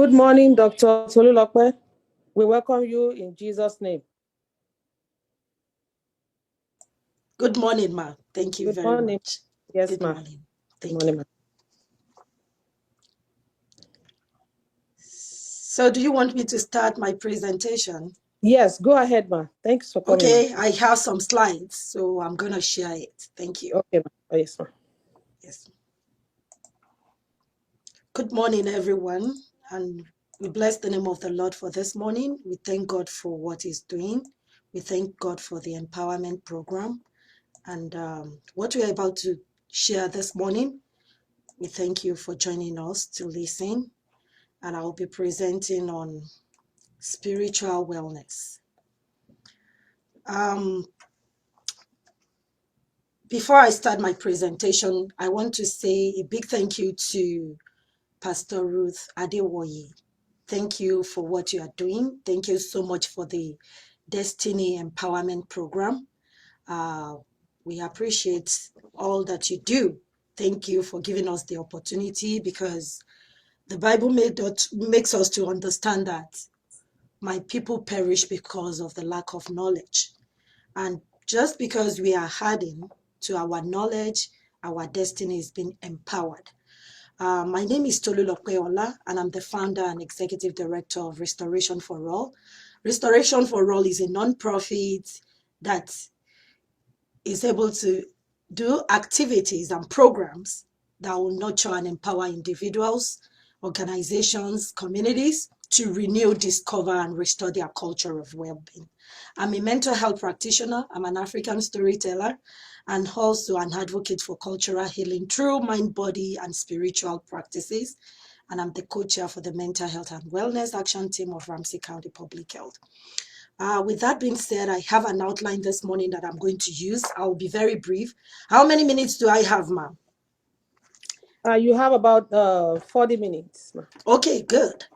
Good morning, Dr. Tolulope. We welcome you in Jesus' name. Good morning, ma. Thank you very much. Yes, Good ma. morning. Good morning, ma. So do you want me to start my presentation? Yes, go ahead, ma. Thanks for coming. Okay, I have some slides, so I'm going to share it. Thank you. Okay, ma. Oh, yes, ma. Yes. Good morning, everyone, and we bless the name of the Lord for this morning. We thank God for what He's doing. We thank God for the empowerment program and what we're about to share this morning. We thank you for joining us to listen, and I'll be presenting on spiritual wellness. Before I start my presentation, I want to say a big thank you to Pastor Ruth Adewoye. Thank you for what you are doing. Thank you so much for the Destiny Empowerment Program. We appreciate all that you do. Thank you for giving us the opportunity, because the Bible makes us to understand that my people perish because of the lack of knowledge. And just because we are adding to our knowledge, our destiny is being empowered. My name is Tolulope, and I'm the founder and executive director of Restoration for All. Restoration for All is a non-profit that is able to do activities and programs that will nurture and empower individuals, organizations, communities to renew, discover, and restore their culture of well-being. I'm a mental health practitioner, I'm an African storyteller, and also an advocate for cultural healing through mind, body, and spiritual practices. And I'm the co-chair for the Mental Health and Wellness Action Team of Ramsey County Public Health. With that being said, I have an outline this morning that I'm going to use. I'll be very brief. How many minutes do I have, ma'am? You have about 40 minutes, ma. Okay, good.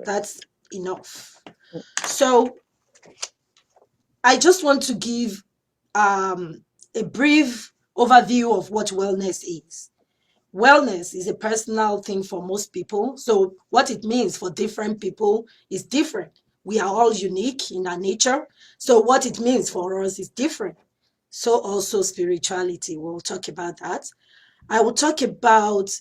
That's enough. So I just want to give a brief overview of what wellness is. Wellness is a personal thing for most people. So what it means for different people is different. We are all unique in our nature. So what it means for us is different. So also spirituality, we'll talk about that. I will talk about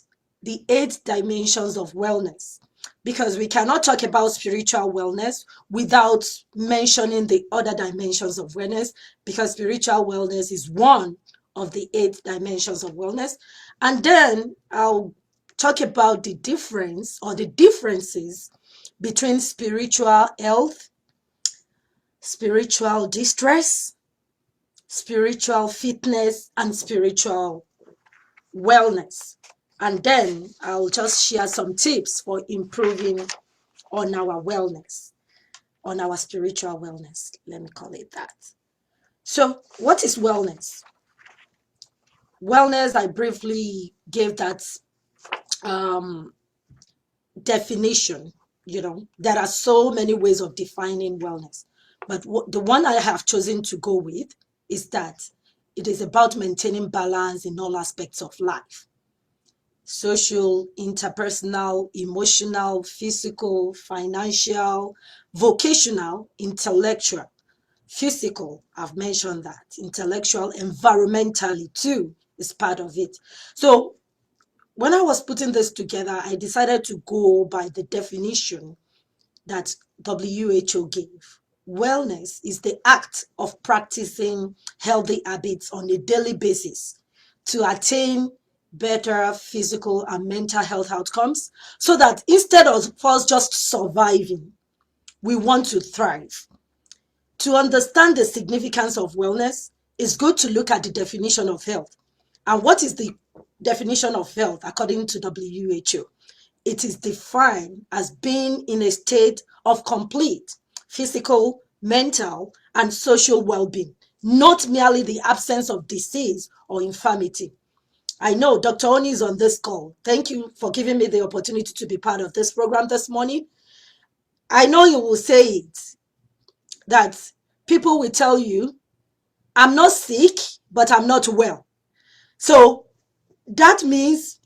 the 8 dimensions of wellness, because we cannot talk about spiritual wellness without mentioning the other dimensions of wellness, because spiritual wellness is one of the 8 dimensions of wellness. And then I'll talk about the difference or the differences between spiritual health, spiritual distress, spiritual fitness, and spiritual wellness. And then I'll just share some tips for improving on our wellness, on our spiritual wellness. Let me call it that. So what is wellness? Wellness, I briefly gave that definition. There are so many ways of defining wellness, but the one I have chosen to go with is that it is about maintaining balance in all aspects of life: social, interpersonal, emotional, physical, financial, vocational, intellectual. Physical, I've mentioned that. Intellectual, environmentally too is part of it. So when I was putting this together, I decided to go by the definition that WHO gave. Wellness is the act of practicing healthy habits on a daily basis to attain better physical and mental health outcomes, so that instead of us just surviving, we want to thrive. To understand the significance of wellness, it's good to look at the definition of health. And what is the definition of health according to WHO? It is defined as being in a state of complete physical, mental, and social well-being, not merely the absence of disease or infirmity. I know Dr. Oni is on this call. Thank you for giving me the opportunity to be part of this program this morning. I know you will say it, that people will tell you, I'm not sick, but I'm not well. So that means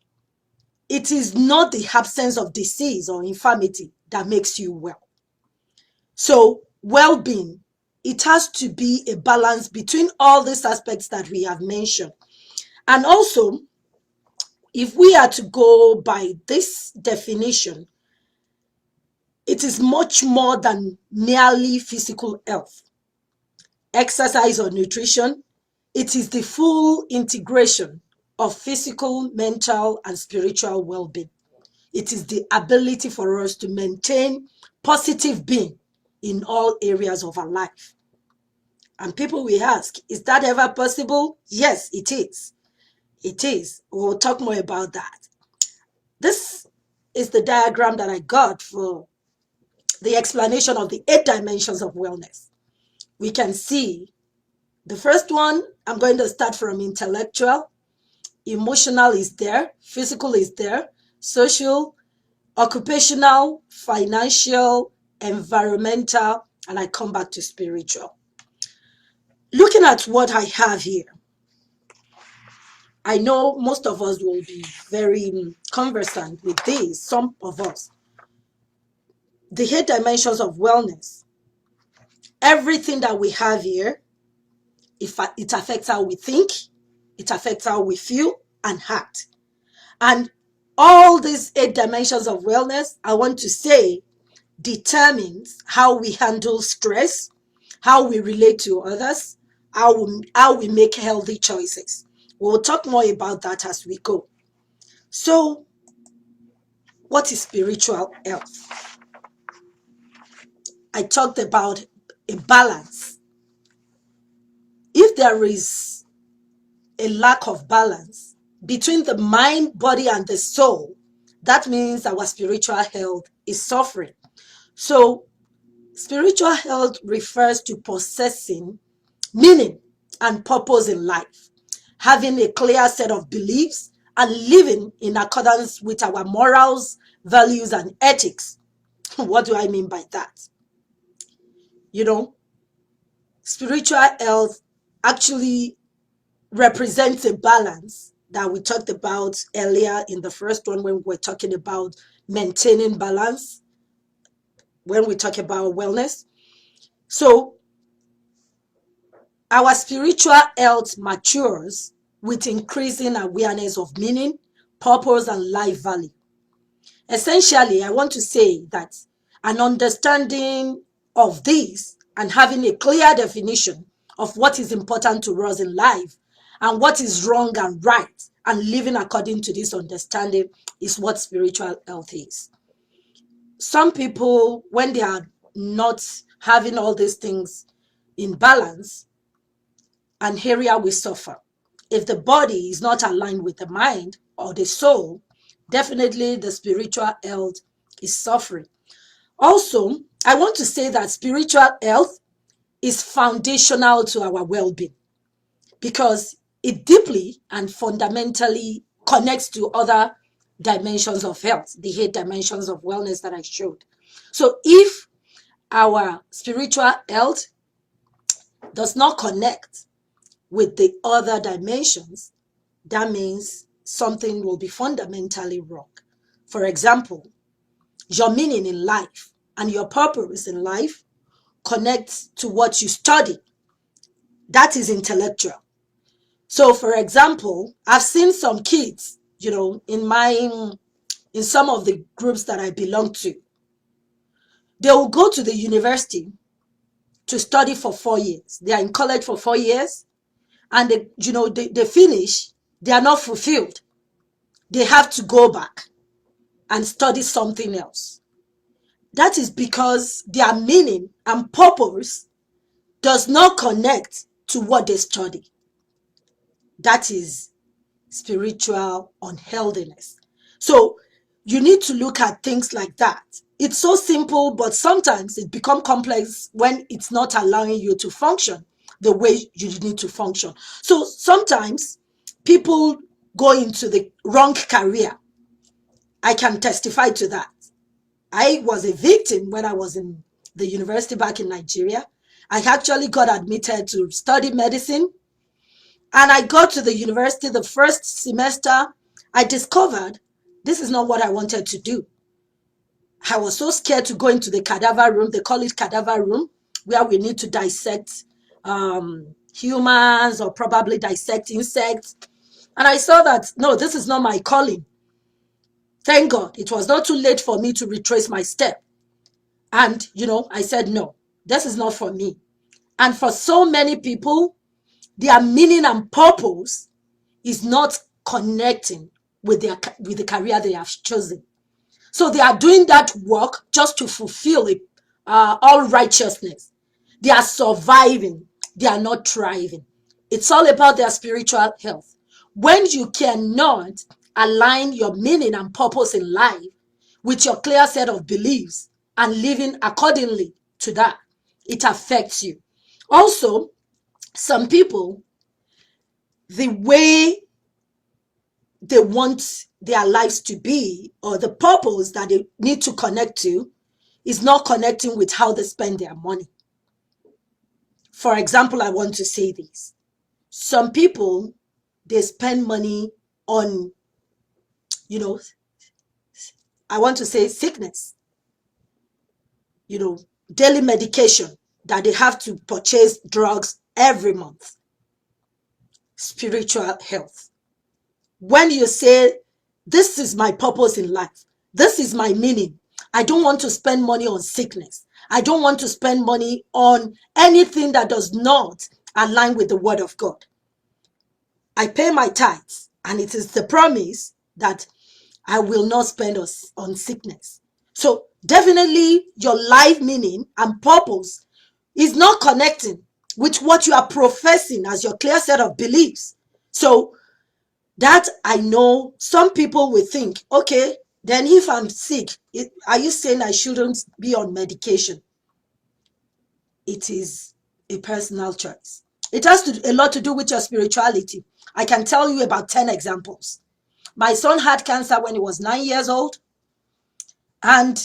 it is not the absence of disease or infirmity that makes you well. So well-being, it has to be a balance between all these aspects that we have mentioned. And also, if we are to go by this definition, it is much more than merely physical health, exercise, or nutrition. It is the full integration of physical, mental, and spiritual well-being. It is the ability for us to maintain positive being in all areas of our life. And people will ask, is that ever possible? Yes, it is. It is. We'll talk more about that. This is the diagram that I got for the explanation of the 8 dimensions of wellness. We can see the first one, I'm going to start from intellectual. Emotional is there, physical is there, social, occupational, financial, environmental, and I come back to spiritual. Looking at what I have here, I know most of us will be very conversant with this, some of us. The 8 dimensions of wellness, everything that we have here, it affects how we think, it affects how we feel and act. And all these 8 dimensions of wellness, I want to say, determines how we handle stress, how we relate to others, how we make healthy choices. We'll talk more about that as we go. So, what is spiritual health? I talked about a balance. If there is a lack of balance between the mind, body, and the soul, that means our spiritual health is suffering. So, spiritual health refers to possessing meaning and purpose in life, having a clear set of beliefs, and living in accordance with our morals, values, and ethics. What do I mean by that? You know, spiritual health actually represents a balance that we talked about earlier in the first one when we were talking about maintaining balance, when we talk about wellness. So, our spiritual health matures with increasing awareness of meaning, purpose, and life value. Essentially, I want to say that an understanding of this and having a clear definition of what is important to us in life and what is wrong and right, and living according to this understanding is what spiritual health is. Some people, when they are not having all these things in balance, an area will suffer. If the body is not aligned with the mind or the soul, definitely the spiritual health is suffering. Also, I want to say that spiritual health is foundational to our well-being because it deeply and fundamentally connects to other dimensions of health, the 8 dimensions of wellness that I showed. So if our spiritual health does not connect with the other dimensions, that means something will be fundamentally wrong. For example, your meaning in life and your purpose in life connects to what you study. That is intellectual. So, for example, I've seen some kids, in some of the groups that I belong to, they will go to the university to study for 4 years. They are in college for 4 years, and they finish, they are not fulfilled. They have to go back and study something else. That is because their meaning and purpose does not connect to what they study. That is spiritual unhealthiness. So you need to look at things like that. It's so simple, but sometimes it becomes complex when it's not allowing you to function the way you need to function. So sometimes people go into the wrong career. I can testify to that. I was a victim when I was in the university back in Nigeria. I actually got admitted to study medicine. And I got to the university the first semester. I discovered this is not what I wanted to do. I was so scared to go into the cadaver room. They call it cadaver room, where we need to dissect humans or probably dissect insects. And I saw that, no, this is not my calling. Thank God it was not too late for me to retrace my step. And, I said, no, this is not for me. And for so many people, their meaning and purpose is not connecting with the career they have chosen. So they are doing that work just to fulfill it, all righteousness. They are surviving. They are not thriving. It's all about their spiritual health. When you cannot align your meaning and purpose in life with your clear set of beliefs and living accordingly to that, it affects you. Also, some people, the way they want their lives to be, or the purpose that they need to connect to, is not connecting with how they spend their money. For example, I want to say this. Some people, they spend money on, I want to say sickness, daily medication that they have to purchase drugs every month. Spiritual health. When you say, this is my purpose in life, this is my meaning, I don't want to spend money on sickness. I don't want to spend money on anything that does not align with the word of God. I pay my tithes, and it is the promise that I will not spend on sickness. So definitely your life meaning and purpose is not connecting with what you are professing as your clear set of beliefs. So that, I know some people will think, okay, then if I'm sick, are you saying I shouldn't be on medication? It is a personal choice. It has a lot to do with your spirituality. I can tell you about 10 examples. My son had cancer when he was 9 years old. And,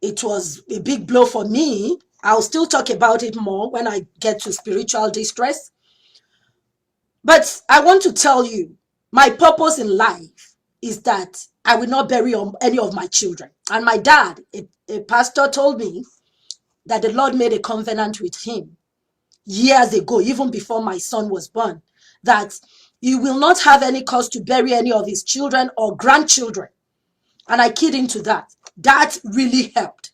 it was a big blow for me. I'll still talk about it more when I get to spiritual distress. But I want to tell you, my purpose in life is that I will not bury any of my children. And my dad, a pastor, told me that the Lord made a covenant with him years ago, even before my son was born, that he will not have any cause to bury any of his children or grandchildren. And I keyed into that. That really helped.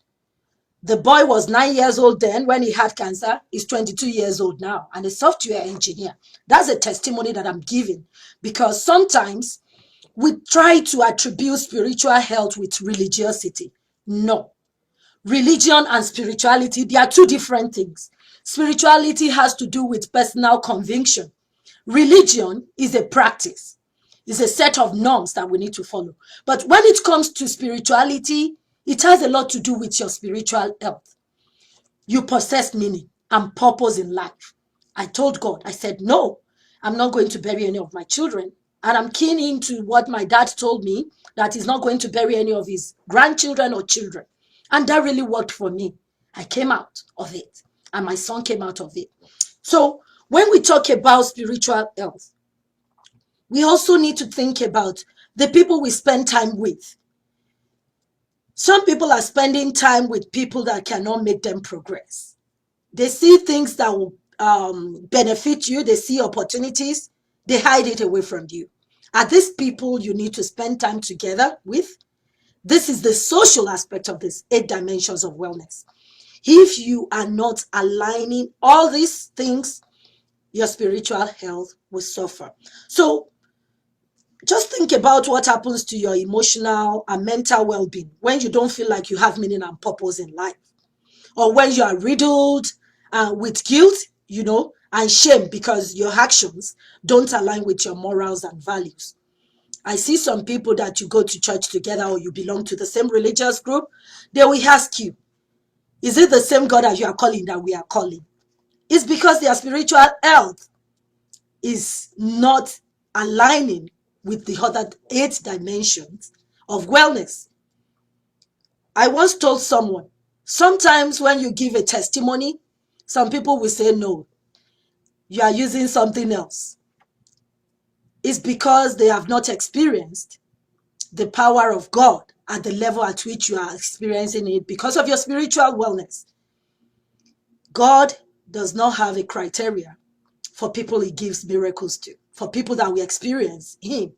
The boy was 9 years old then when he had cancer. He's 22 years old now and a software engineer. That's a testimony that I'm giving, because sometimes we try to attribute spiritual health with religiosity. No. Religion and spirituality, they are two different things. Spirituality has to do with personal conviction. Religion is a practice. It's a set of norms that we need to follow. But when it comes to spirituality, it has a lot to do with your spiritual health. You possess meaning and purpose in life. I told God, I said, no, I'm not going to bury any of my children. And I'm keen into what my dad told me, that he's not going to bury any of his grandchildren or children. And that really worked for me. I came out of it, and my son came out of it. So when we talk about spiritual health, we also need to think about the people we spend time with. Some people are spending time with people that cannot make them progress. They see things that will benefit you. They see opportunities. They hide it away from you. Are these people you need to spend time together with? This is the social aspect of this 8 dimensions of wellness. If you are not aligning all these things, your spiritual health will suffer. So just think about what happens to your emotional and mental well-being when you don't feel like you have meaning and purpose in life, or when you are riddled with guilt, and shame because your actions don't align with your morals and values. I see some people that you go to church together or you belong to the same religious group, they will ask you, is it the same God as you are calling that we are calling? It's because their spiritual health is not aligning with the other 8 dimensions of wellness. I once told someone, sometimes when you give a testimony, some people will say, no, you are using something else. It's because they have not experienced the power of God at the level at which you are experiencing it because of your spiritual wellness. God does not have a criteria for people he gives miracles to, for people that we experience him.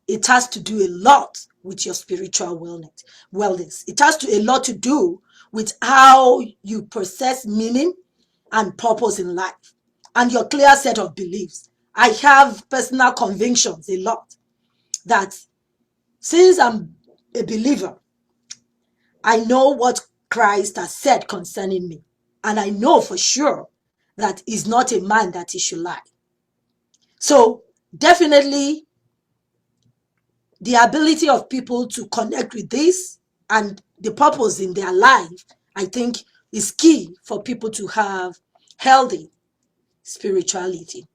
It has to do a lot with your spiritual wellness. It has a lot to do with how you process meaning and purpose in life and your clear set of beliefs. I have personal convictions a lot that since I'm a believer, I know what Christ has said concerning me. And I know for sure that he's not a man that he should lie. So definitely the ability of people to connect with this and the purpose in their life, I think, is key for people to have healthy spirituality.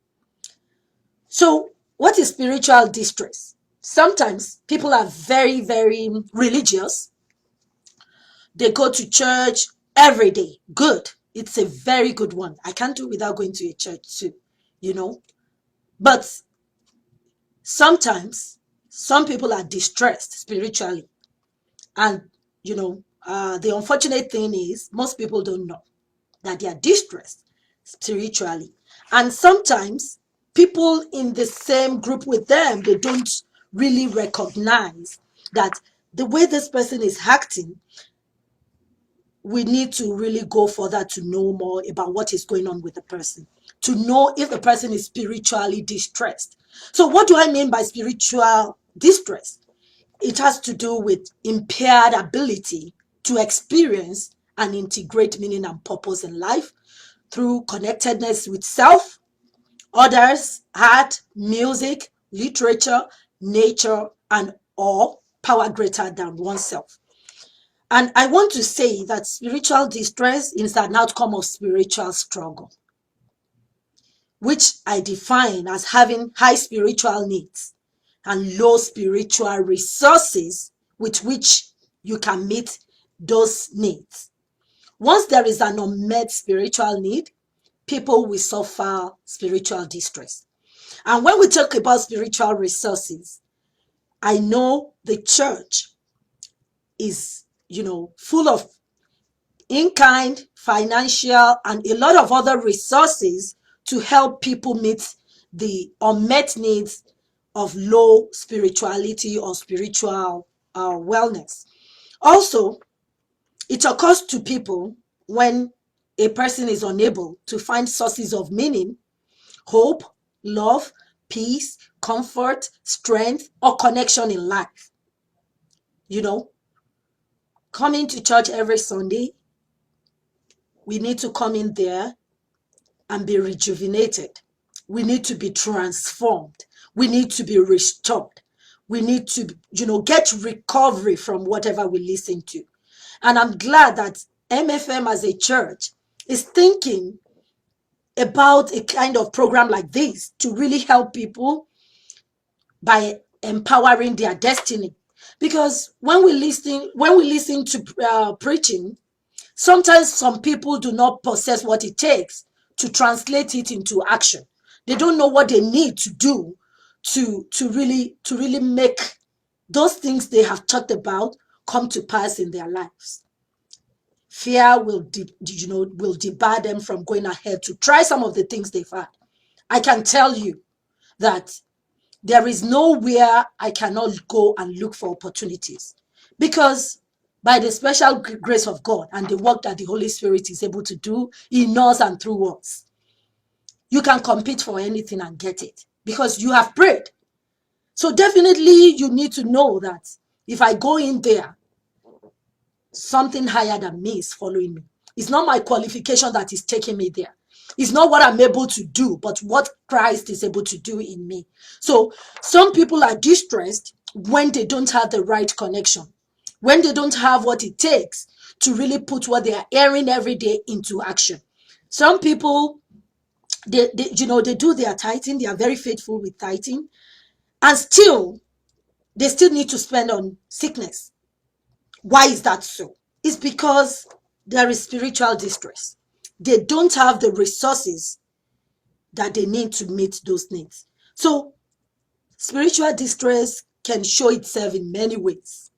So what is spiritual distress? Sometimes people are very, very religious. They go to church every day. Good. It's a very good one. I can't do without going to a church too, you know. But sometimes some people are distressed spiritually. And, the unfortunate thing is most people don't know that they are distressed spiritually. And sometimes people in the same group with them, they don't really recognize that the way this person is acting, we need to really go further to know more about what is going on with the person, to know if the person is spiritually distressed. So what do I mean by spiritual distress? It has to do with impaired ability to experience and integrate meaning and purpose in life through connectedness with self, others, art, music, literature, nature, and all power greater than oneself. And I want to say that spiritual distress is an outcome of spiritual struggle, which I define as having high spiritual needs and low spiritual resources with which you can meet those needs. Once there is an unmet spiritual need, people will suffer spiritual distress. And when we talk about spiritual resources, I know the church is, full of in-kind, financial, and a lot of other resources to help people meet the unmet needs of low spirituality or spiritual wellness. Also, it occurs to people when a person is unable to find sources of meaning, hope, love, peace, comfort, strength, or connection in life. Coming to church every Sunday, we need to come in there and be rejuvenated. We need to be transformed. We need to be restored. We need to, get recovery from whatever we listen to. And I'm glad that MFM as a church is thinking about a kind of program like this to really help people by empowering their destiny. Because when we listen to preaching, sometimes some people do not possess what it takes to translate it into action. They don't know what they need to do to really make those things they have talked about come to pass in their lives. Fear will debar them from going ahead to try some of the things they've had. I can tell you that there is nowhere I cannot go and look for opportunities, because by the special grace of God and the work that the Holy Spirit is able to do in us and through us, you can compete for anything and get it because you have prayed. So definitely you need to know that if I go in there, something higher than me is following me. It's not my qualification that is taking me there. It's not what I'm able to do, but what Christ is able to do in me. So some people are distressed when they don't have the right connection, when they don't have what it takes to really put what they are hearing every day into action. Some people, they do their tithing. They are very faithful with tithing, and still, they still need to spend on sickness. Why is that so? It's because there is spiritual distress. They don't have the resources that they need to meet those needs. So spiritual distress can show itself in many ways.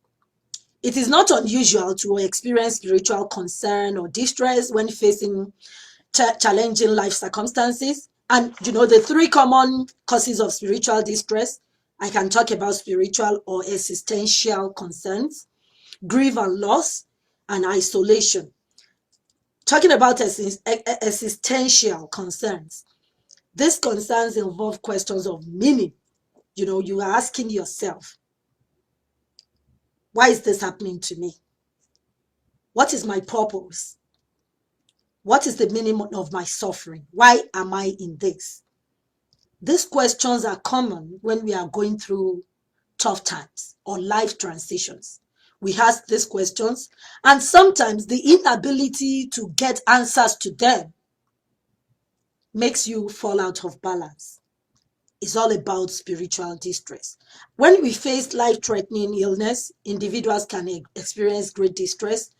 It is not unusual to experience spiritual concern or distress when facing challenging life circumstances. And the three common causes of spiritual distress, I can talk about spiritual or existential concerns, grief and loss, and isolation. Talking about existential concerns, these concerns involve questions of meaning. You are asking yourself, why is this happening to me? What is my purpose? What is the meaning of my suffering? Why am I in this? These questions are common when we are going through tough times or life transitions. We ask these questions, and sometimes the inability to get answers to them makes you fall out of balance. It's all about spiritual distress. When we face life-threatening illness, individuals can experience great distress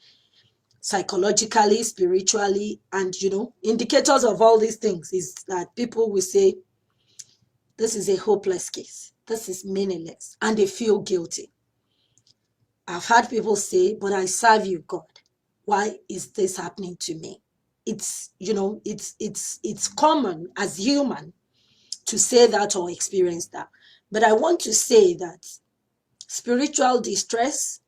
psychologically, spiritually, and indicators of all these things is that people will say, this is a hopeless case, this is meaningless, and they feel guilty. I've had people say, but I serve you, God. Why is this happening to me? It's common as human to say that or experience that. But I want to say that spiritual distress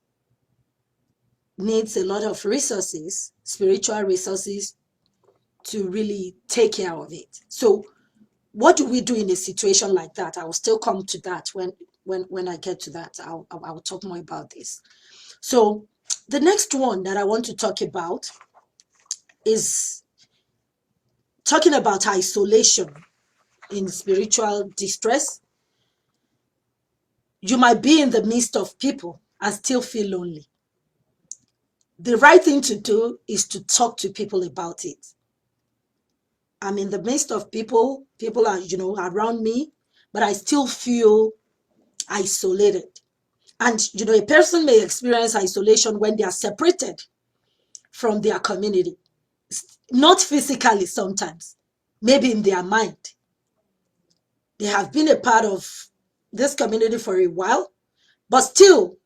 needs a lot of resources, spiritual resources, to really take care of it. So what do we do in a situation like that? I will still come to that when I get to that. I'll talk more about this. So the next one that I want to talk about is talking about isolation in spiritual distress. You might be in the midst of people and still feel lonely. The right thing to do is to talk to people about it. I'm in the midst of people are, around me, but I still feel isolated. And, a person may experience isolation when they are separated from their community. Not physically sometimes, maybe in their mind. They have been a part of this community for a while, but still,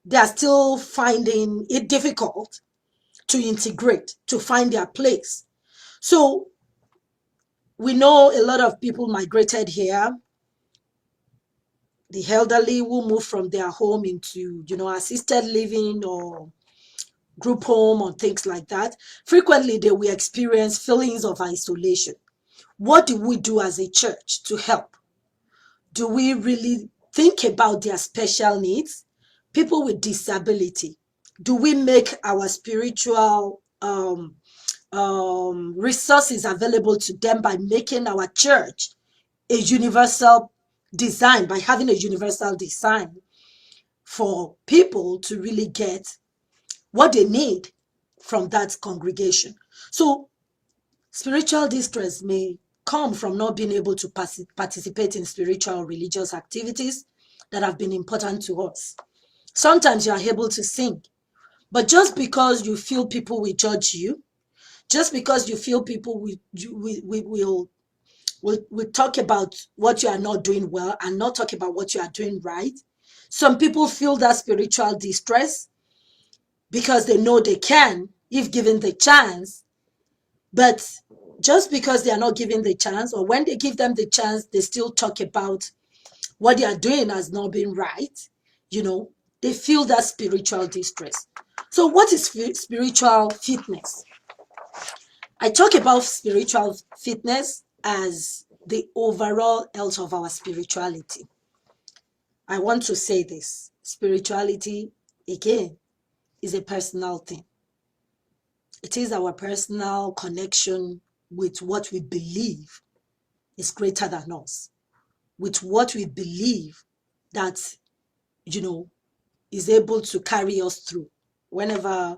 they are still finding it difficult to integrate, to find their place. So we know a lot of people migrated here. The elderly who move from their home into, assisted living or group home or things like that. Frequently, they will experience feelings of isolation. What do we do as a church to help? Do we really think about their special needs? People with disability. Do we make our spiritual resources available to them by making our church a universal design, by having a universal design for people to really get what they need from that congregation? So spiritual distress may come from not being able to participate in spiritual or religious activities that have been important to us. Sometimes you are able to sing, but just because you feel people will judge you, just because you feel people will talk about what you are not doing well and not talk about what you are doing right. Some people feel that spiritual distress because they know they can if given the chance, but just because they are not given the chance, or when they give them the chance, they still talk about what they are doing as not being right. They feel that spiritual distress. So what is spiritual fitness? I talk about spiritual fitness as the overall health of our spirituality. I want to say this. Spirituality, again, is a personal thing. It is our personal connection with what we believe is greater than us, with what we believe that, is able to carry us through whenever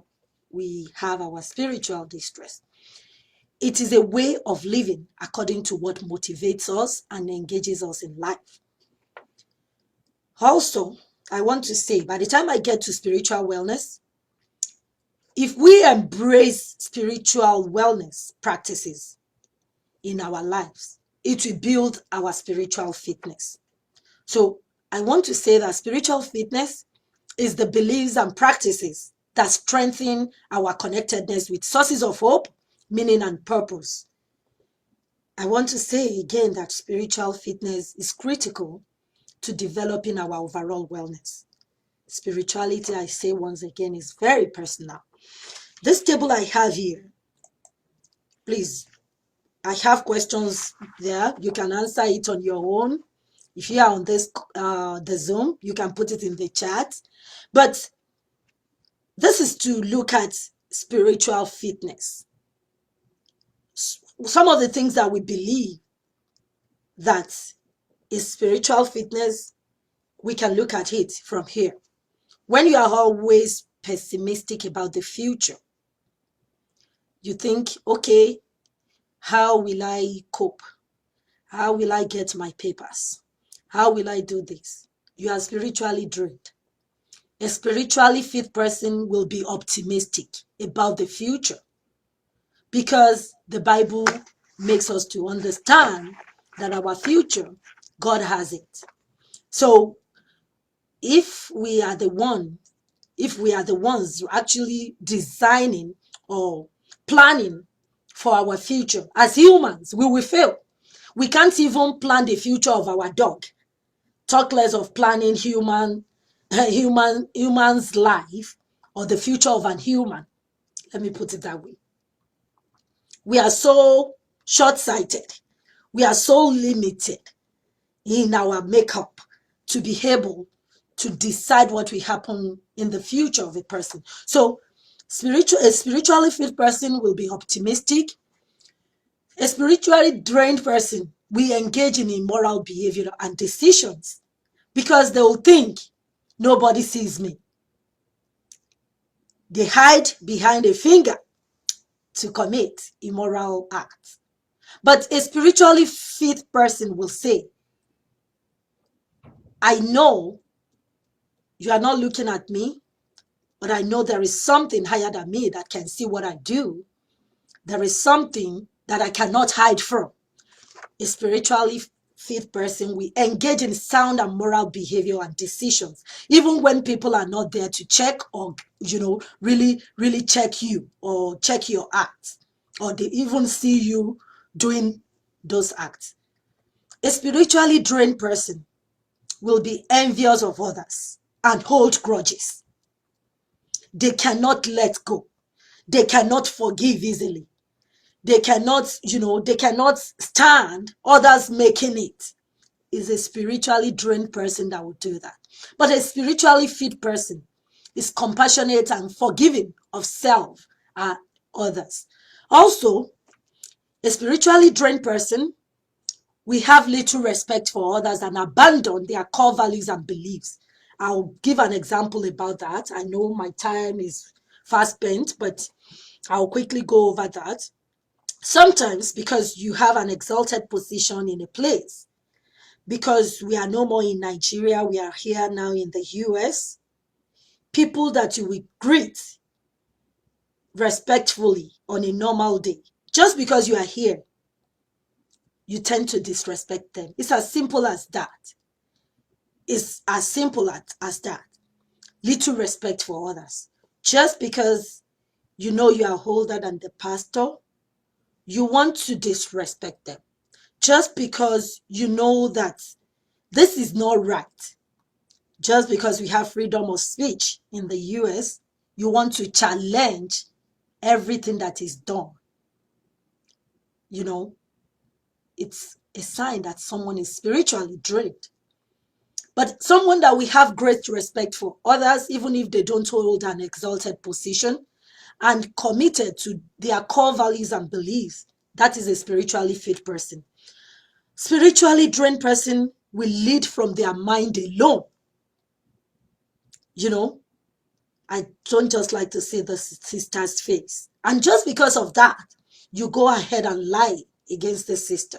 we have our spiritual distress. It is a way of living according to what motivates us and engages us in life. Also, I want to say, by the time I get to spiritual wellness, if we embrace spiritual wellness practices in our lives, it will build our spiritual fitness. So I want to say that spiritual fitness is the beliefs and practices that strengthen our connectedness with sources of hope, meaning, and purpose. I want to say again that spiritual fitness is critical to developing our overall wellness. Spirituality, I say once again, is very personal. This table I have here, please, I have questions there. You can answer it on your own. If you are on this the Zoom, you can put it in the chat. But this is to look at spiritual fitness. Some of the things that we believe that is spiritual fitness, we can look at it from here. When you are always pessimistic about the future, you think, okay, how will I cope? How will I get my papers? How will I do this? You are spiritually drained. A spiritually fit person will be optimistic about the future because the Bible makes us to understand that our future, God has it. So if we are the ones actually designing or planning for our future, as humans, we will fail. We can't even plan the future of our dog. Talk less of planning human's life or the future of an human. Let me put it that way. We are so short-sighted. We are so limited in our makeup to be able to decide what will happen in the future of a person. So a spiritually fit person will be optimistic. A spiritually drained person will engage in immoral behavior and decisions because they will think nobody sees me. They hide behind a finger to commit immoral acts. But a spiritually fit person will say, I know you are not looking at me, but I know there is something higher than me that can see what I do. There is something that I cannot hide from. A spiritually fit person will engage in sound and moral behavior and decisions, even when people are not there to check or, really check you or check your acts, or they even see you doing those acts. A spiritually drained person will be envious of others and hold grudges. They cannot let go. They cannot forgive easily. They cannot stand others making it. Is a spiritually drained person that will do that. But a spiritually fit person is compassionate and forgiving of self and others. Also, a spiritually drained person will have little respect for others and abandon their core values and beliefs. I'll give an example about that. I know my time is fast spent, but I'll quickly go over that. Sometimes because you have an exalted position in a place, because we are no more in Nigeria, we are here now in the US, people that you will greet respectfully on a normal day, just because you are here, you tend to disrespect them. It's as simple as that. It's as simple as that. Little respect for others. Just because you know you are older than the pastor, you want to disrespect them. Just because you know that this is not right. Just because we have freedom of speech in the US, you want to challenge everything that is done. It's a sign that someone is spiritually drained. But someone that we have great respect for others, even if they don't hold an exalted position, and committed to their core values and beliefs, that is a spiritually fit person. Spiritually drained person will lead from their mind alone. I don't just like to see the sister's face. And just because of that, you go ahead and lie against the sister.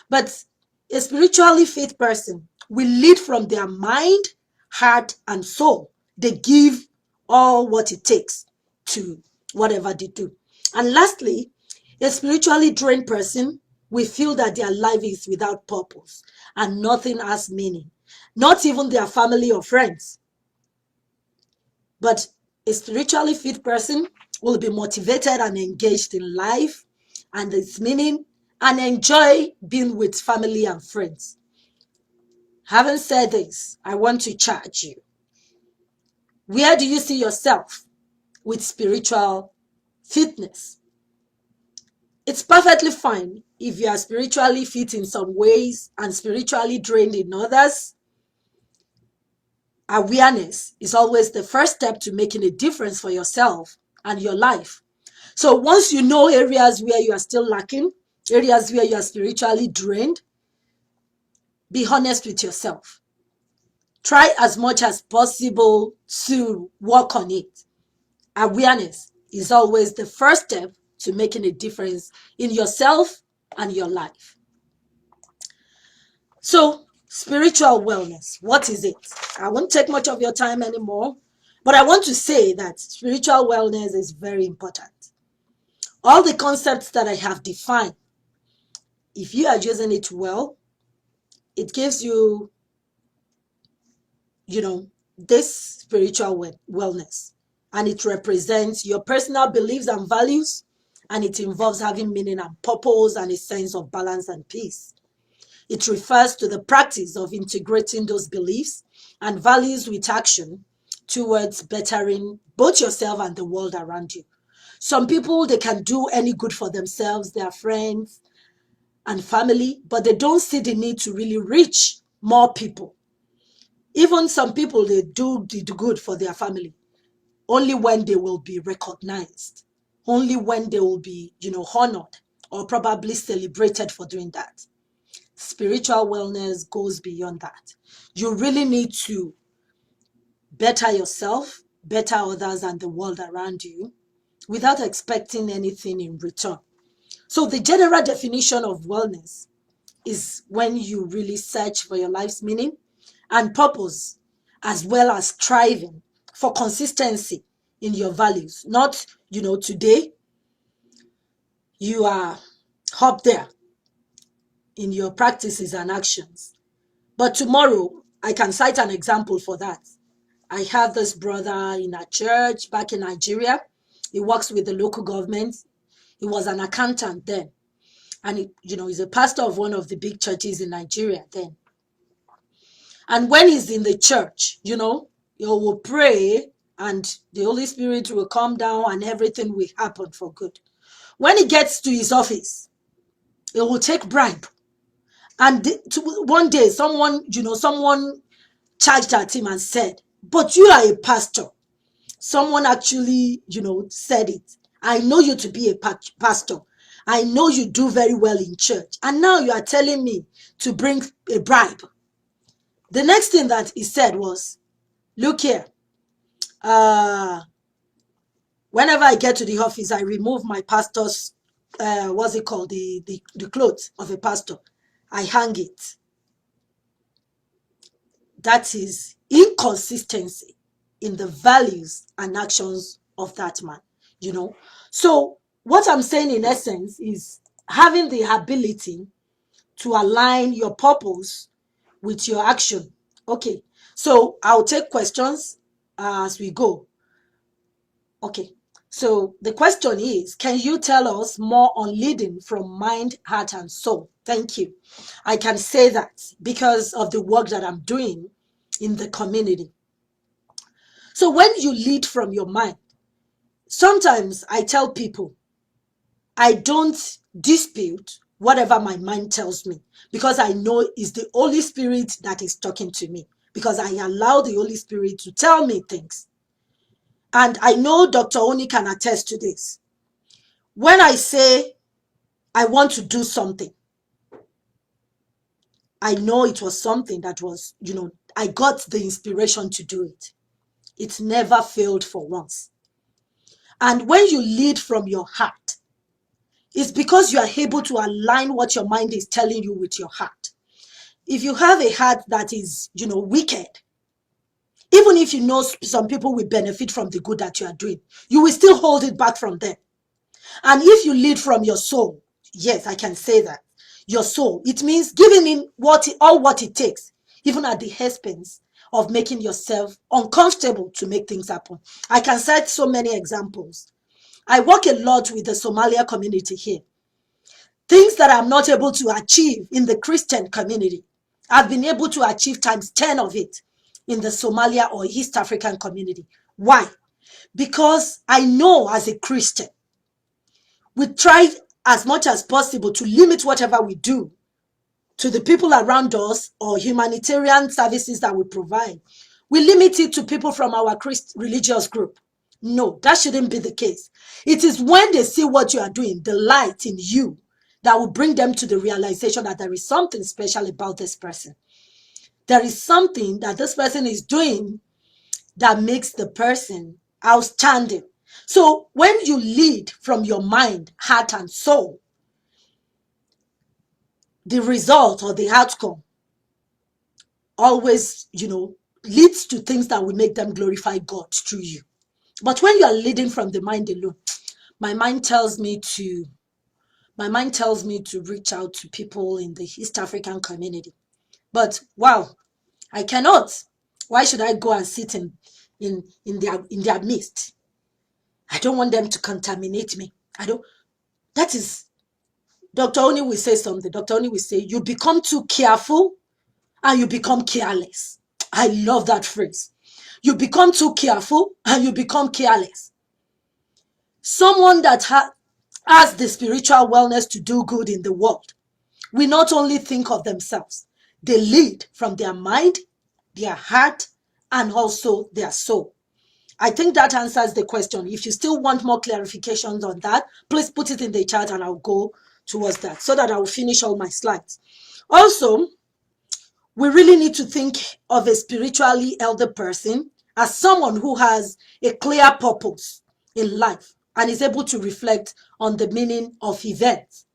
But a spiritually fit person will lead from their mind, heart, and soul. They give all what it takes to whatever they do. And lastly, a spiritually drained person will feel that their life is without purpose and nothing has meaning. Not even their family or friends. But a spiritually fit person will be motivated and engaged in life and its meaning and enjoy being with family and friends. Having said this, I want to charge you. Where do you see yourself with spiritual fitness? It's perfectly fine if you are spiritually fit in some ways and spiritually drained in others. Awareness is always the first step to making a difference for yourself and your life. So once you know areas where you are still lacking, areas where you are spiritually drained, be honest with yourself. Try as much as possible to work on it. Awareness is always the first step to making a difference in yourself and your life. So, spiritual wellness, what is it? I won't take much of your time anymore, but I want to say that spiritual wellness is very important. All the concepts that I have defined, if you are using it well, it gives you, this spiritual wellness. And it represents your personal beliefs and values, and it involves having meaning and purpose and a sense of balance and peace. It refers to the practice of integrating those beliefs and values with action towards bettering both yourself and the world around you. Some people, they can do any good for themselves, their friends and family, but they don't see the need to really reach more people. Even some people, they do the good for their family only when they will be recognized, only when they will be, honored or probably celebrated for doing that. Spiritual wellness goes beyond that. You really need to better yourself, better others and the world around you without expecting anything in return. So the general definition of wellness is when you really search for your life's meaning and purpose, as well as striving for consistency in your values. Not, today you are up there in your practices and actions, but tomorrow I can cite an example for that. I have this brother in a church back in Nigeria. He works with the local government. He was an accountant then. And he's a pastor of one of the big churches in Nigeria then. And when he's in the church, he will pray and the Holy Spirit will come down and everything will happen for good. When he gets to his office, he will take bribe. And one day, someone charged at him and said, "But you are a pastor." Someone actually, said it. "I know you to be a pastor. I know you do very well in church. And now you are telling me to bring a bribe." The next thing that he said was, "Look here, whenever I get to the office, I remove my pastor's, what's it called, the clothes of a pastor. I hang it." That is inconsistency in the values and actions of that man, So what I'm saying in essence is having the ability to align your purpose with your action. Okay, so I'll take questions as we go. Okay, so the question is, can you tell us more on leading from mind, heart, and soul? Thank you. I can say that because of the work that I'm doing in the community. So when you lead from your mind, sometimes I tell people, I don't dispute whatever my mind tells me because I know it's the Holy Spirit that is talking to me, because I allow the Holy Spirit to tell me things. And I know Dr. Oni can attest to this. When I say I want to do something, I know it was something that was, I got the inspiration to do it. It never failed for once. And when you lead from your heart, it's because you are able to align what your mind is telling you with your heart. If you have a heart that is, wicked, even if you know some people will benefit from the good that you are doing, you will still hold it back from them. And if you lead from your soul, yes, I can say that, your soul, it means giving in all what it takes, even at the expense of making yourself uncomfortable to make things happen. I can cite so many examples. I work a lot with the Somalia community here. Things that I'm not able to achieve in the Christian community, I've been able to achieve times 10 of it in the Somalia or East African community. Why? Because I know as a Christian, we try as much as possible to limit whatever we do to the people around us or humanitarian services that we provide. We limit it to people from our religious group. No, that shouldn't be the case. It is when they see what you are doing, the light in you, that will bring them to the realization that there is something special about this person. There is something that this person is doing that makes the person outstanding. So when you lead from your mind, heart, and soul, the result or the outcome always, leads to things that will make them glorify God through you. But when you are leading from the mind alone, my mind tells me to reach out to people in the East African community. But wow, I cannot. Why should I go and sit in their midst? I don't want them to contaminate me. That is, Dr. Oni will say something. Dr. Oni will say, you become too careful and you become careless. I love that phrase. You become too careful and you become careless. Someone that has the spiritual wellness to do good in the world will not only think of themselves, they lead from their mind, their heart, and also their soul. I think that answers the question. If you still want more clarifications on that, please put it in the chat and I'll go towards that so that I will finish all my slides. Also, we really need to think of a spiritually elder person as someone who has a clear purpose in life and is able to reflect on the meaning of events.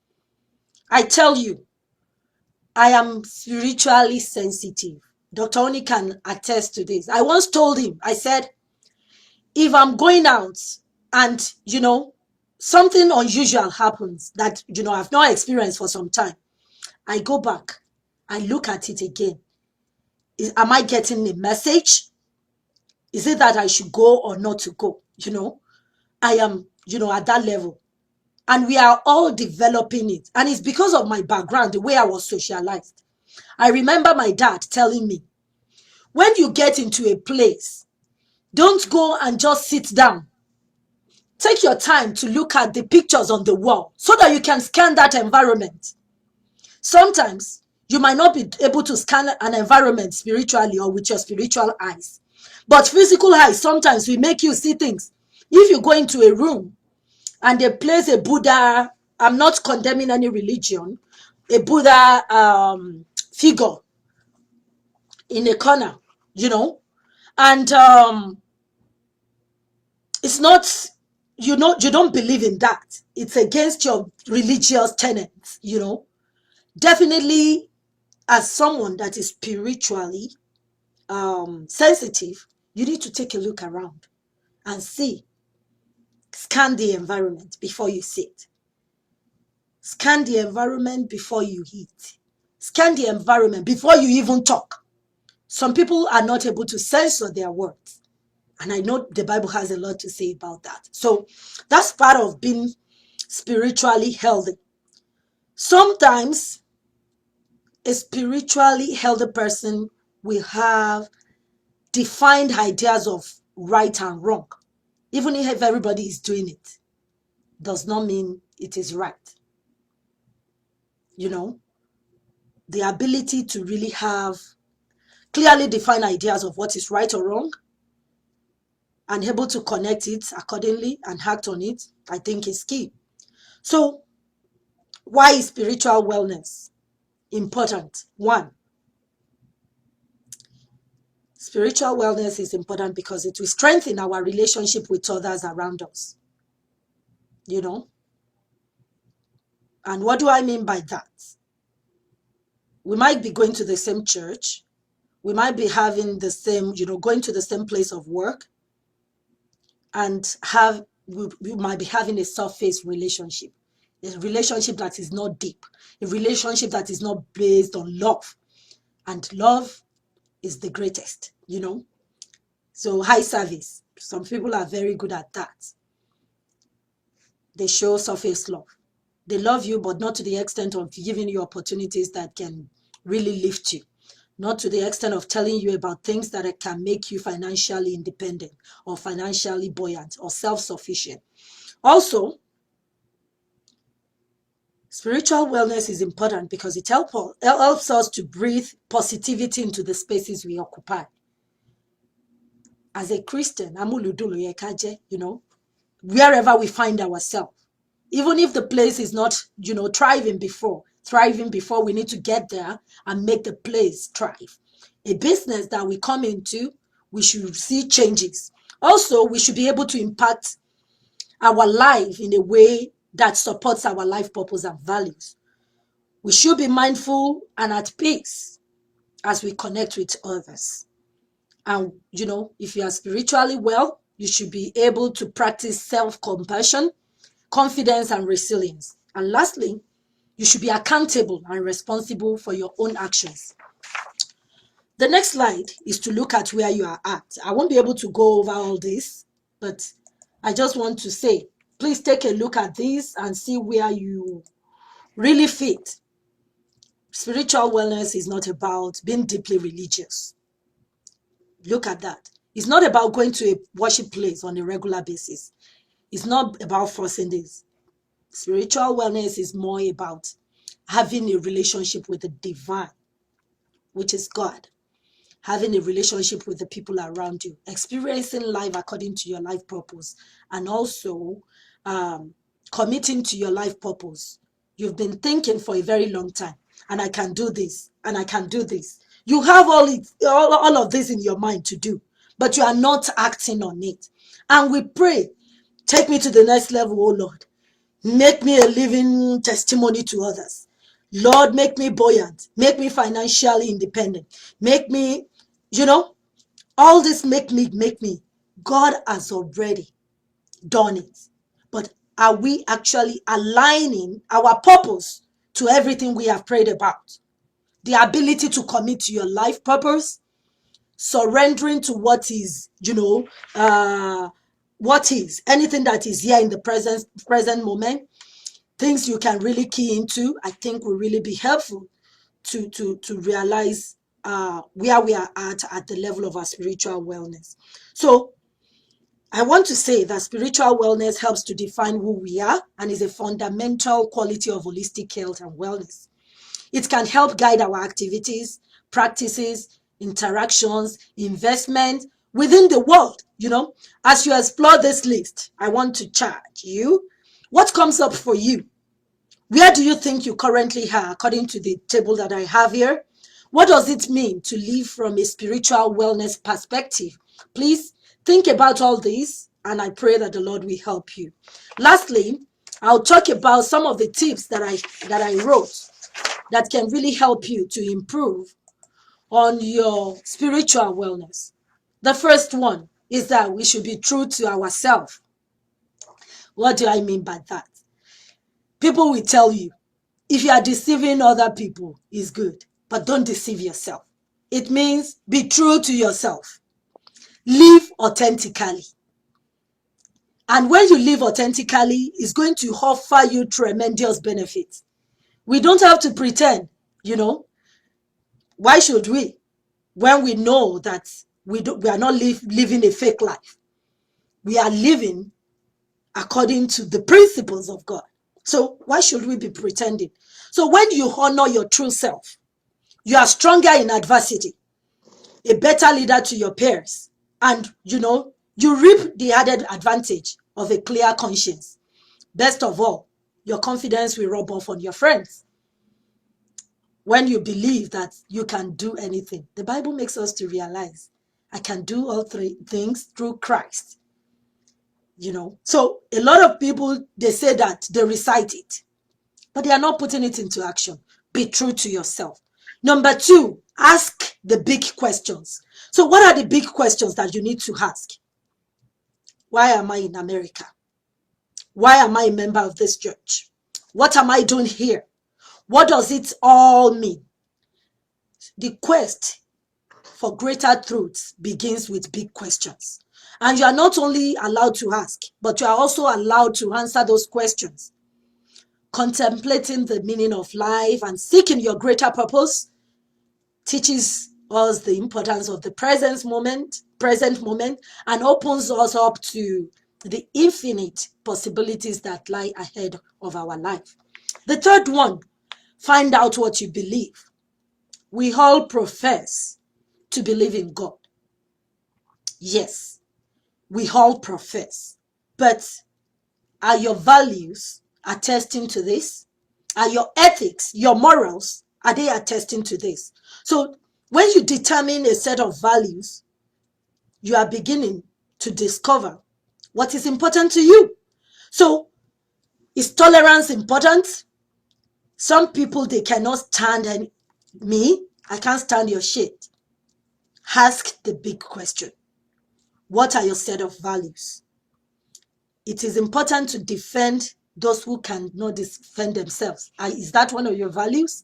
I tell you, I am spiritually sensitive. Dr. Oni can attest to this. I once told him, I said, if I'm going out and, something unusual happens that, I've not experienced for some time, I go back, I look at it again. Am I getting a message? Is it that I should go or not to go? I am, at that level. And we are all developing it. And it's because of my background, the way I was socialized. I remember my dad telling me, when you get into a place, don't go and just sit down. Take your time to look at the pictures on the wall so that you can scan that environment. Sometimes you might not be able to scan an environment spiritually or with your spiritual eyes. But physical eyes sometimes will make you see things. If you go into a room and they place a Buddha, I'm not condemning any religion, a Buddha figure in a corner, and it's not, you don't believe in that. It's against your religious tenets, Definitely, as someone that is spiritually sensitive, you need to take a look around and scan the environment before you sit. Scan the environment before you eat. Scan the environment before you even talk. Some people are not able to censor their words. And I know the Bible has a lot to say about that. So that's part of being spiritually healthy. Sometimes a spiritually healthy person will have defined ideas of right and wrong. Even if everybody is doing it, does not mean it is right. The ability to really have clearly defined ideas of what is right or wrong and able to connect it accordingly and act on it, I think is key. So why is spiritual wellness important? One, spiritual wellness is important because it will strengthen our relationship with others around us. And what do I mean by that? We might be going to the same church. We might be having the same, going to the same place of work, and we might be having a surface relationship, a relationship that is not deep, a relationship that is not based on love. And love is the greatest. you know. So high service. Some people are very good at that. They show surface love. They love you, but not to the extent of giving you opportunities that can really lift you. Not to the extent of telling you about things that can make you financially independent or financially buoyant or self-sufficient. Also, spiritual wellness is important because it helps us to breathe positivity into the spaces we occupy. As a Christian, you know, wherever we find ourselves, even if the place is not, you know, thriving before, we need to get there and make the place thrive. A business that we come into, we should see changes. Also, we should be able to impact our life in a way that supports our life purpose and values. We should be mindful and at peace as we connect with others. And, you know, if you are spiritually well, you should be able to practice self-compassion, confidence, and resilience. And lastly, you should be accountable and responsible for your own actions. The next slide is to look at where you are at. I won't be able to go over all this, but I just want to say, please take a look at this and see where you really fit. Spiritual wellness is not about being deeply religious. Look at that. It's not about going to a worship place on a regular basis. It's not about forcing this. Spiritual wellness is more about having a relationship with the divine, which is God, having a relationship with the people around you, experiencing life according to your life purpose, and also committing to your life purpose. You've been thinking for a very long time, and I can do this, and I can do this. You have all of this in your mind to do, but you are not acting on it. And we pray, take me to the next level, oh Lord. Make me a living testimony to others. Lord, make me buoyant. Make me financially independent. Make me, you know, all this make me. God has already done it. But are we actually aligning our purpose to everything we have prayed about? The ability to commit to your life purpose, surrendering to what is, you know, what is anything that is here in the present moment, things you can really key into, I think will really be helpful to realize where we are at the level of our spiritual wellness. So I want to say that spiritual wellness helps to define who we are and is a fundamental quality of holistic health and wellness. It can help guide our activities, practices, interactions, investment within the world. You know, as you explore this list, I want to charge you. What comes up for you? Where do you think you currently are according to the table that I have here? What does it mean to live from a spiritual wellness perspective? Please think about all this, and I pray that the Lord will help you. Lastly, I'll talk about some of the tips that I wrote that can really help you to improve on your spiritual wellness. The first one is that we should be true to ourselves. What do I mean by that? People will tell you, if you are deceiving other people, it's good, but don't deceive yourself. It means be true to yourself. Live authentically. And when you live authentically, it's going to offer you tremendous benefits. We don't have to pretend, you know. Why should we? When we know that we are not living a fake life. We are living according to the principles of God. So why should we be pretending? So when you honor your true self, you are stronger in adversity, a better leader to your peers, and you know, you reap the added advantage of a clear conscience. Best of all, your confidence will rub off on your friends. When you believe that you can do anything, the Bible makes us to realize, I can do all three things through Christ. You know, so a lot of people, they say that they recite it, but they are not putting it into action. Be true to yourself. Number two, ask the big questions. So what are the big questions that you need to ask? Why am I in America? Why am I a member of this church? What am I doing here? What does it all mean? The quest for greater truths begins with big questions. And you are not only allowed to ask, but you are also allowed to answer those questions. Contemplating the meaning of life and seeking your greater purpose teaches us the importance of the present moment, and opens us up to the infinite possibilities that lie ahead of our life. The third one, find out what you believe. We all profess to believe in God. Yes, we all profess. But are your values attesting to this? Are your ethics, your morals, are they attesting to this? So when you determine a set of values, you are beginning to discover what is important to you. So is tolerance important? Some people, they cannot stand me. I can't stand your shit. Ask the big question. What are your set of values? It is important to defend those who cannot defend themselves. Is that one of your values?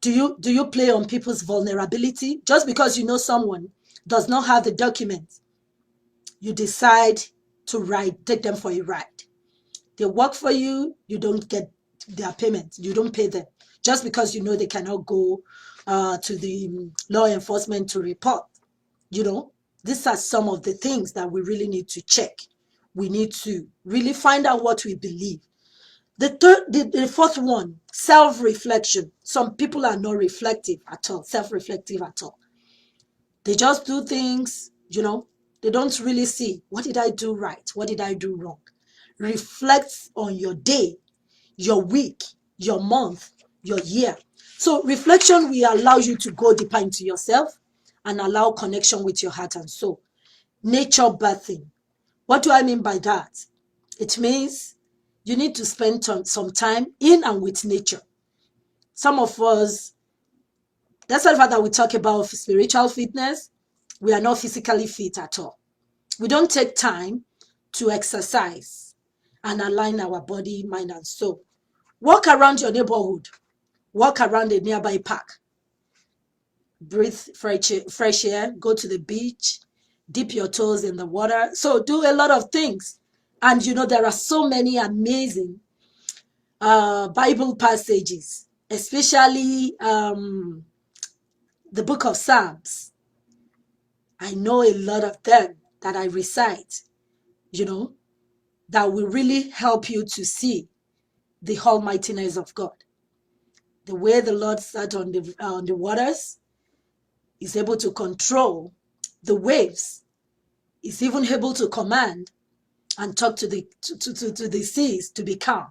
Do you play on people's vulnerability? Just because you know someone does not have the document, you decide to take them for a ride. They work for you, you don't get their payment, you don't pay them. Just because you know they cannot go to the law enforcement to report. These are some of the things that we really need to check. We need to really find out what we believe. The fourth one, self-reflection. Some people are not reflective at all, self-reflective at all. They just do things, they don't really see, what did I do right? What did I do wrong? Reflect on your day, your week, your month, your year. So reflection will allow you to go deeper into yourself and allow connection with your heart and soul. Nature birthing. What do I mean by that? It means you need to spend some time in and with nature. Some of us, that's the fact that we talk about spiritual fitness, we are not physically fit at all. We don't take time to exercise and align our body, mind, and soul. Walk around your neighborhood. Walk around a nearby park. Breathe fresh air. Go to the beach. Dip your toes in the water. So do a lot of things. And there are so many amazing Bible passages, especially the book of Psalms. I know a lot of them that I recite, that will really help you to see the almightiness of God. The way the Lord sat on the waters, is able to control the waves, is even able to command and talk to the seas to be calm.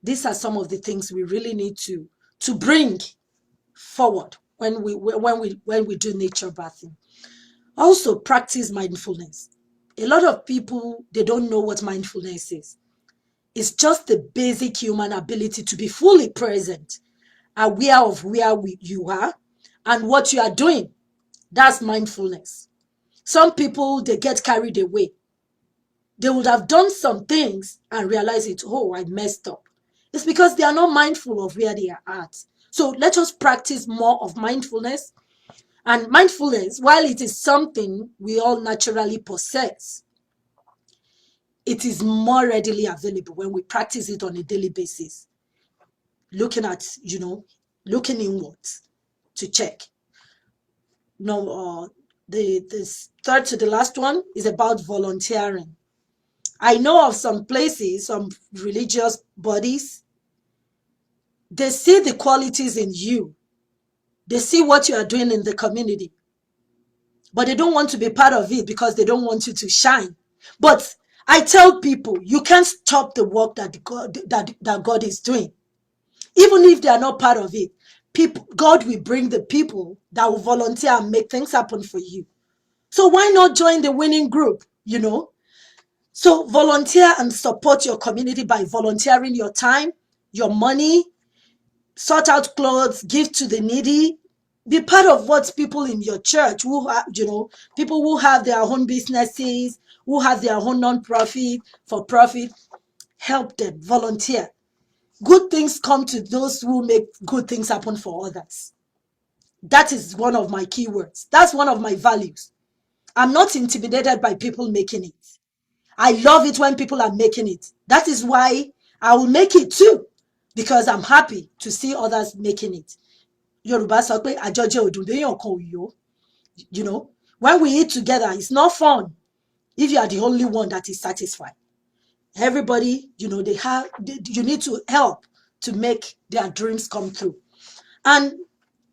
These are some of the things we really need to bring forward when we do nature bathing. Also, practice mindfulness. A lot of people, they don't know what mindfulness is. It's just the basic human ability to be fully present, aware of where you are and what you are doing. That's mindfulness. Some people, they get carried away. They would have done some things and realize it, oh, I messed up. It's because they are not mindful of where they are at. So let us practice more of mindfulness. And mindfulness, while it is something we all naturally possess, it is more readily available when we practice it on a daily basis. Looking inwards to check. No, the third to the last one is about volunteering. I know of some places, some religious bodies, they see the qualities in you. They see what you are doing in the community. But they don't want to be part of it because they don't want you to shine. But I tell people, you can't stop the work that God is doing. Even if they are not part of it, God will bring the people that will volunteer and make things happen for you. So why not join the winning group, So volunteer and support your community by volunteering your time, your money, sort out clothes, give to the needy. Be part of what people in your church who have, people who have their own businesses, who have their own non-profit, for profit, help them, volunteer. Good things come to those who make good things happen for others. That is one of my keywords. That's one of my values. I'm not intimidated by people making it. I love it when people are making it. That is why I will make it too, because I'm happy to see others making it. Yorùbá sọ pé àjọjẹ ọdún léèyàn kan ò yó. You know, when we eat together, it's not fun if you are the only one that is satisfied. Everybody, you know, you need to help to make their dreams come true. And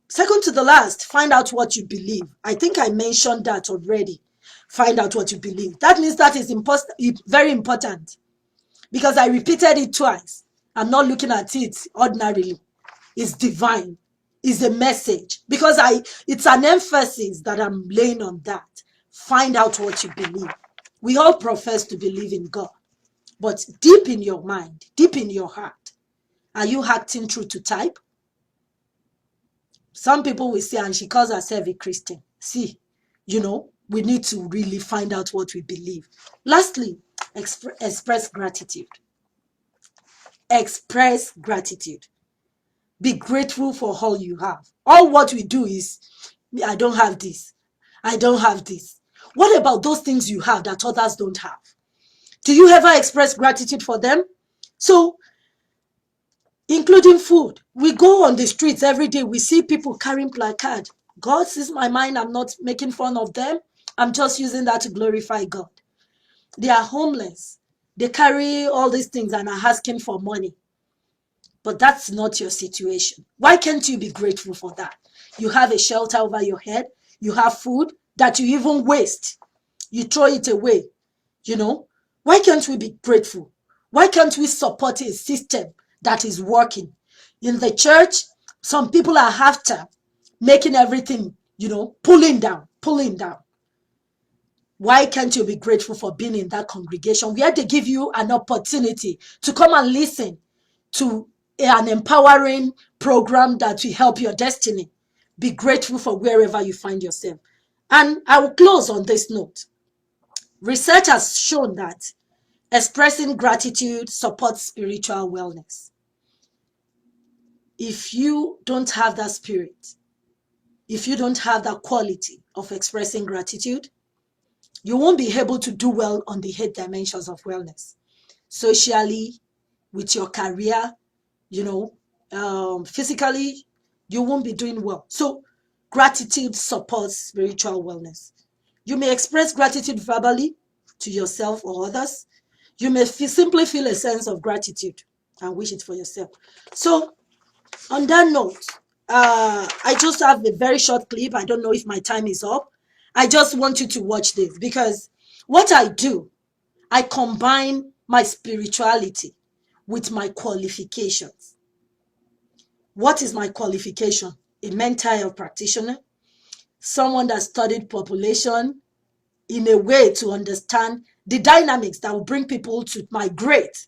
second to the last, find out what you believe. I think I mentioned that already. Find out what you believe. That means that is very important, because I repeated it twice. I'm not looking at it ordinarily. It's divine. It's a message, because it's an emphasis that I'm laying on that. Find out what you believe. We all profess to believe in God, but deep in your mind, deep in your heart, are you acting true to type? Some people will say, and she calls herself a Christian. See, you know, we need to really find out what we believe. Lastly, express gratitude. Express gratitude. Be grateful for all you have. All what we do is, I don't have this. I don't have this. What about those things you have that others don't have? Do you ever express gratitude for them? So, including food. We go on the streets every day. We see people carrying placard. God sees my mind. I'm not making fun of them. I'm just using that to glorify God. They are homeless. They carry all these things and are asking for money. But that's not your situation. Why can't you be grateful for that? You have a shelter over your head. You have food that you even waste. You throw it away. You know, why can't we be grateful? Why can't we support a system that is working? In the church, some people are after making everything, you know, pulling down, pulling down. Why can't you be grateful for being in that congregation where they give you an opportunity to come and listen to an empowering program that will help your destiny? Be grateful for wherever you find yourself. And I will close on this note. Research has shown that expressing gratitude supports spiritual wellness. If you don't have that spirit, if you don't have that quality of expressing gratitude, you won't be able to do well on the 8 dimensions of wellness. Socially, with your career, you know, physically, you won't be doing well. So gratitude supports spiritual wellness. You may express gratitude verbally to yourself or others. You may simply feel a sense of gratitude and wish it for yourself. So on that note, I just have a very short clip. I don't know if my time is up. I just want you to watch this, because what I do, I combine my spirituality with my qualifications. What is my qualification? A mental health practitioner, someone that studied population in a way to understand the dynamics that will bring people to migrate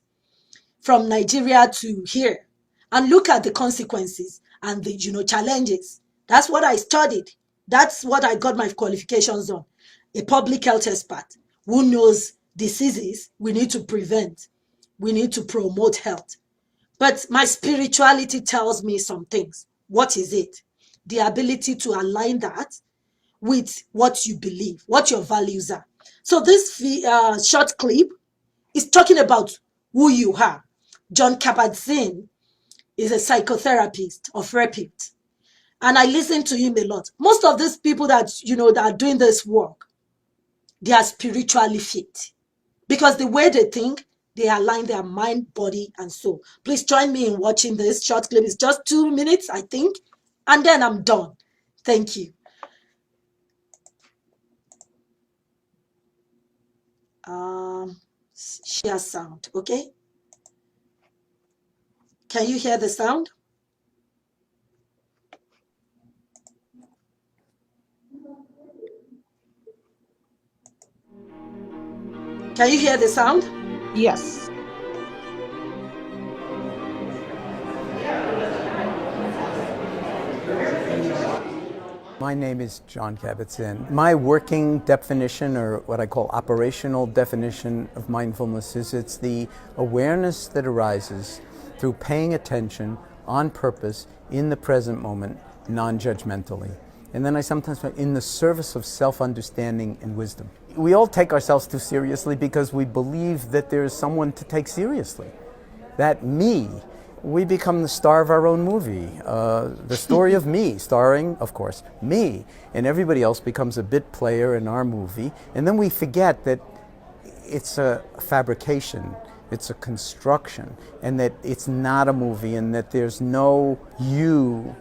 from Nigeria to here, and look at the consequences and the, you know, challenges. That's what I studied. That's what I got my qualifications on. A public health expert who knows diseases we need to prevent. We need to promote health. But my spirituality tells me some things. What is it? The ability to align that with what you believe, what your values are. So this short clip is talking about who you are. John Kabat-Zinn is a psychotherapist or therapist, and I listen to him a lot. Most of these people that, you know, that are doing this work, they are spiritually fit, because the way they think, they align their mind, body, and soul. Please join me in watching this short clip. It's just 2 minutes, I think, and then I'm done. Thank you. Share sound, okay? Can you hear the sound? Can you hear the sound? Yes. My name is John Kabat-Zinn. My working definition, or what I call operational definition of mindfulness, is it's the awareness that arises through paying attention on purpose in the present moment non-judgmentally. And then I sometimes put in the service of self-understanding and wisdom. We all take ourselves too seriously because we believe that there is someone to take seriously. That me, we become the star of our own movie. The story of me, starring, of course, me. And everybody else becomes a bit player in our movie. And then we forget that it's a fabrication, it's a construction, and that it's not a movie, and that there's no you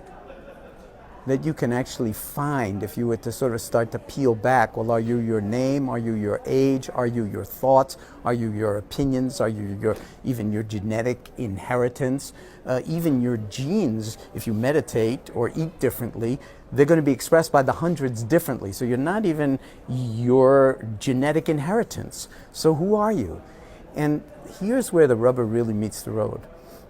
that you can actually find if you were to sort of start to peel back. Well, are you your name? Are you your age? Are you your thoughts? Are you your opinions? Are you even your genetic inheritance? Even your genes, if you meditate or eat differently, they're going to be expressed by the hundreds differently. So you're not even your genetic inheritance. So who are you? And here's where the rubber really meets the road.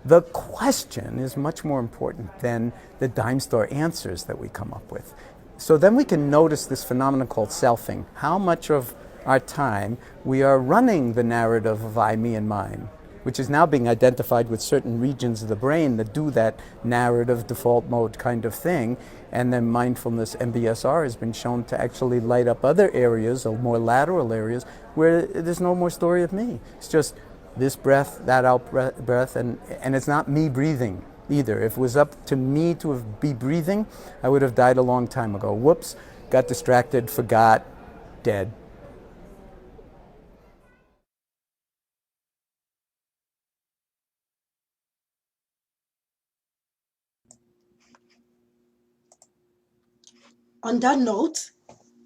The question is much more important than the dime store answers that we come up with. So then we can notice this phenomenon called selfing. How much of our time we are running the narrative of I, me, and mine, which is now being identified with certain regions of the brain that do that narrative default mode kind of thing. And then mindfulness, MBSR, has been shown to actually light up other areas, or more lateral areas, where there's no more story of me. It's just this breath, that out breath, and it's not me breathing either. If it was up to me to be breathing, I would have died a long time ago. Whoops, got distracted, forgot, dead. On that note,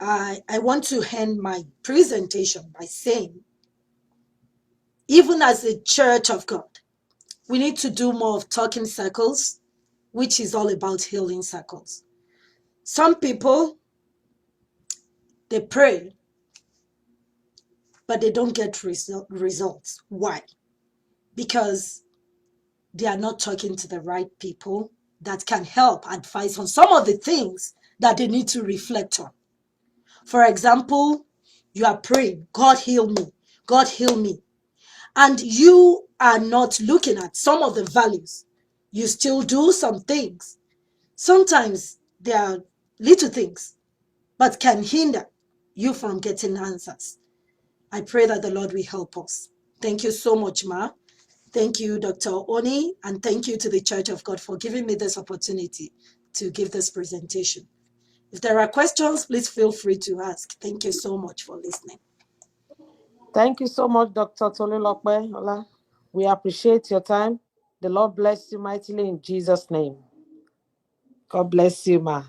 I want to end my presentation by saying, even as a church of God, we need to do more of talking circles, which is all about healing circles. Some people, they pray, but they don't get results. Why? Because they are not talking to the right people that can help advise on some of the things that they need to reflect on. For example, you are praying, God heal me, God heal me. And you are not looking at some of the values. You still do some things. Sometimes they are little things, but can hinder you from getting answers. I pray that the Lord will help us. Thank you so much, Ma. Thank you, Dr. Oni, and thank you to the Church of God for giving me this opportunity to give this presentation. If there are questions, please feel free to ask. Thank you so much for listening. Thank you so much, Dr. Tolulope. We appreciate your time. The Lord bless you mightily in Jesus' name. God bless you, Ma.